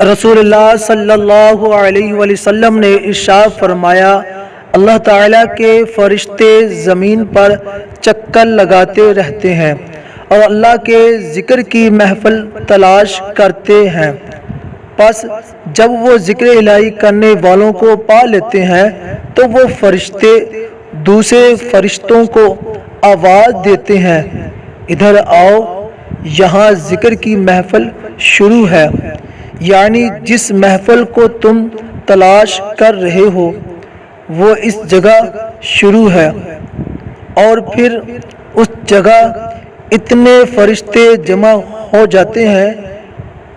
رسول اللہ صلی اللہ علیہ وسلم نے ارشاد فرمایا، اللہ تعالیٰ کے فرشتے زمین پر چکر لگاتے رہتے ہیں اور اللہ کے ذکر کی محفل تلاش کرتے ہیں، پس جب وہ ذکر الہی کرنے والوں کو پا لیتے ہیں تو وہ فرشتے دوسرے فرشتوں کو آواز دیتے ہیں، ادھر آؤ، یہاں ذکر کی محفل شروع ہے، یعنی جس محفل کو تم تلاش کر رہے ہو وہ اس جگہ شروع ہے۔ اور پھر اس جگہ اتنے فرشتے جمع ہو جاتے ہیں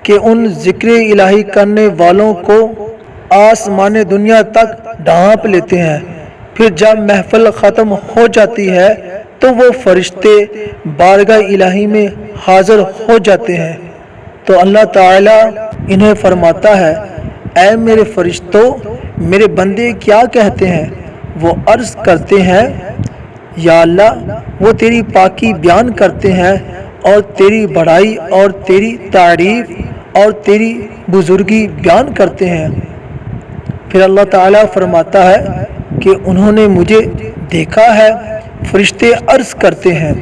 کہ ان ذکر الہی کرنے والوں کو آسمان دنیا تک ڈھانپ لیتے ہیں۔ پھر جب محفل ختم ہو جاتی ہے تو وہ فرشتے بارگاہ الہی میں حاضر ہو جاتے ہیں، تو اللہ تعالیٰ انہیں فرماتا ہے، اے میرے فرشتوں، میرے بندے کیا کہتے ہیں؟ وہ عرض کرتے ہیں، یا اللہ، وہ تیری پاکی بیان کرتے ہیں اور تیری بڑائی اور تیری تعریف اور تیری بزرگی بیان کرتے ہیں۔ پھر اللہ تعالیٰ فرماتا ہے کہ انہوں نے مجھے دیکھا ہے۔ فرشتے عرض کرتے ہیں،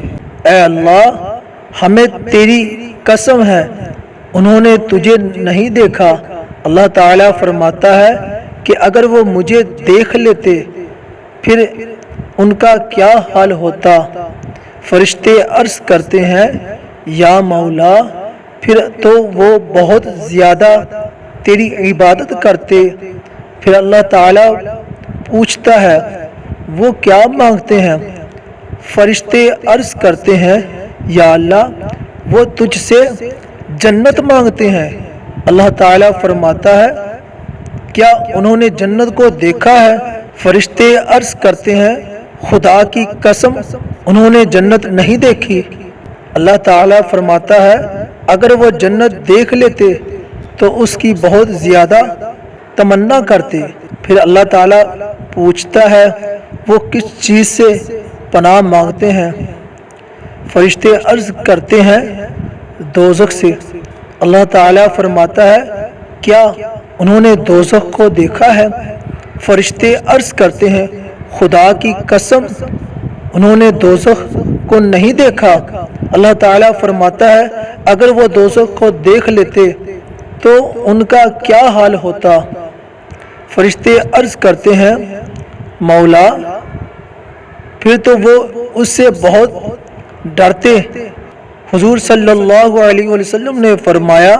اے اللہ، ہمیں تیری قسم ہے انہوں نے تجھے نہیں دیکھا۔ اللہ تعالیٰ فرماتا ہے کہ اگر وہ مجھے دیکھ لیتے پھر ان کا کیا حال ہوتا؟ فرشتے عرض کرتے ہیں، یا مولا، پھر تو وہ بہت زیادہ تیری عبادت کرتے۔ پھر اللہ تعالیٰ پوچھتا ہے، وہ کیا مانگتے ہیں؟ فرشتے عرض کرتے ہیں، یا اللہ، وہ تجھ سے جنت مانگتے ہیں۔ اللہ تعالیٰ فرماتا ہے، کیا انہوں نے جنت کو دیکھا ہے؟ فرشتے عرض کرتے ہیں، خدا کی قسم، انہوں نے جنت نہیں دیکھی۔ اللہ تعالیٰ فرماتا ہے، اگر وہ جنت دیکھ لیتے تو اس کی بہت زیادہ تمنا کرتے۔ پھر اللہ تعالیٰ پوچھتا ہے، وہ کس چیز سے پناہ مانگتے ہیں؟ فرشتے عرض کرتے ہیں، دوزخ سے۔ اللہ تعالیٰ فرماتا ہے، کیا انہوں نے دوزخ کو دیکھا ہے؟ فرشتے عرض کرتے ہیں، خدا کی قسم، انہوں نے دوزخ کو نہیں دیکھا۔ اللہ تعالیٰ فرماتا ہے، اگر وہ دوزخ کو دیکھ لیتے تو ان کا کیا حال ہوتا؟ فرشتے عرض کرتے ہیں، مولا، پھر تو وہ اس سے بہت ڈرتے۔ حضور صلی اللہ علیہ وسلم نے فرمایا،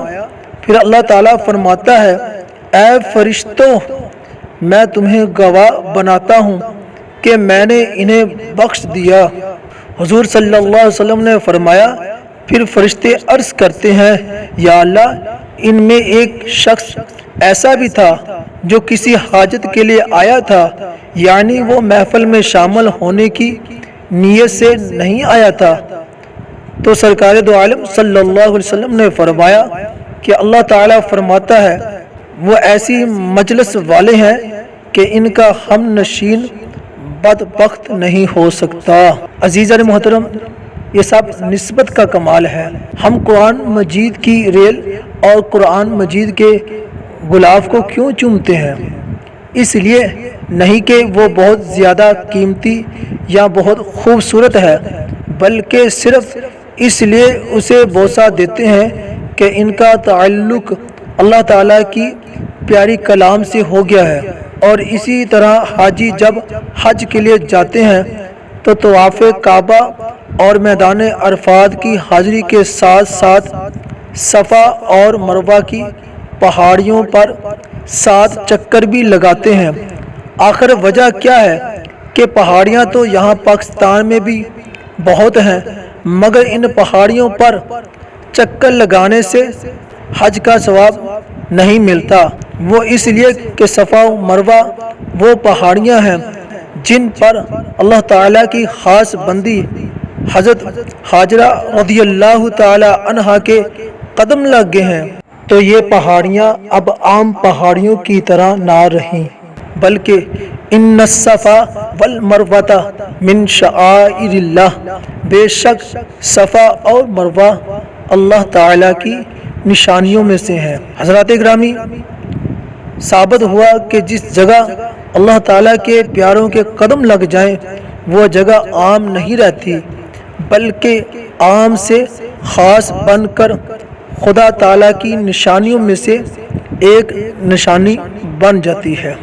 پھر اللہ تعالیٰ فرماتا ہے، اے فرشتوں، میں تمہیں گواہ بناتا ہوں کہ میں نے انہیں بخش دیا۔ حضور صلی اللہ علیہ وسلم نے فرمایا، پھر فرشتے عرض کرتے ہیں، یا اللہ، ان میں ایک شخص ایسا بھی تھا جو کسی حاجت کے لیے آیا تھا، یعنی وہ محفل میں شامل ہونے کی نیت سے نہیں آیا تھا۔ تو سرکار دو عالم صلی اللہ علیہ وسلم نے فرمایا کہ اللہ تعالیٰ فرماتا ہے، وہ ایسی مجلس والے ہیں کہ ان کا ہم نشین بدبخت نہیں ہو سکتا۔ عزیزان محترم، یہ سب نسبت کا کمال ہے۔ ہم قرآن مجید کی ریل اور قرآن مجید کے غلاف کو کیوں چومتے ہیں؟ اس لیے نہیں کہ وہ بہت زیادہ قیمتی یا بہت خوبصورت ہے، بلکہ صرف اس لیے اسے بوسہ دیتے ہیں کہ ان کا تعلق اللہ تعالیٰ کی پیاری کلام سے ہو گیا ہے۔ اور اسی طرح حاجی جب حج کے لیے جاتے ہیں تو طواف کعبہ اور میدان عرفات کی حاضری کے ساتھ ساتھ صفا اور مروہ کی پہاڑیوں پر 7 چکر بھی لگاتے ہیں۔ آخر وجہ کیا ہے کہ پہاڑیاں تو یہاں پاکستان میں بھی بہت ہیں، مگر ان پہاڑیوں پر چکر لگانے سے حج کا ثواب نہیں ملتا۔ وہ اس لیے کہ صفا و مروہ وہ پہاڑیاں ہیں جن پر اللہ تعالیٰ کی خاص بندی حضرت ہاجرہ رضی اللہ تعالی عنہا کے قدم لگ گئے ہیں۔ تو یہ پہاڑیاں اب عام پہاڑیوں کی طرح نہ رہیں، بلکہ ان الصفا والمروہ من شعائر اللہ، بے شک صفا اور مروہ اللہ تعالیٰ کی نشانیوں میں سے ہیں۔ حضرات گرامی، ثابت ہوا کہ جس جگہ اللہ تعالیٰ کے پیاروں کے قدم لگ جائیں وہ جگہ عام نہیں رہتی، بلکہ عام سے خاص بن کر خدا تعالیٰ کی نشانیوں میں سے ایک نشانی بن جاتی ہے۔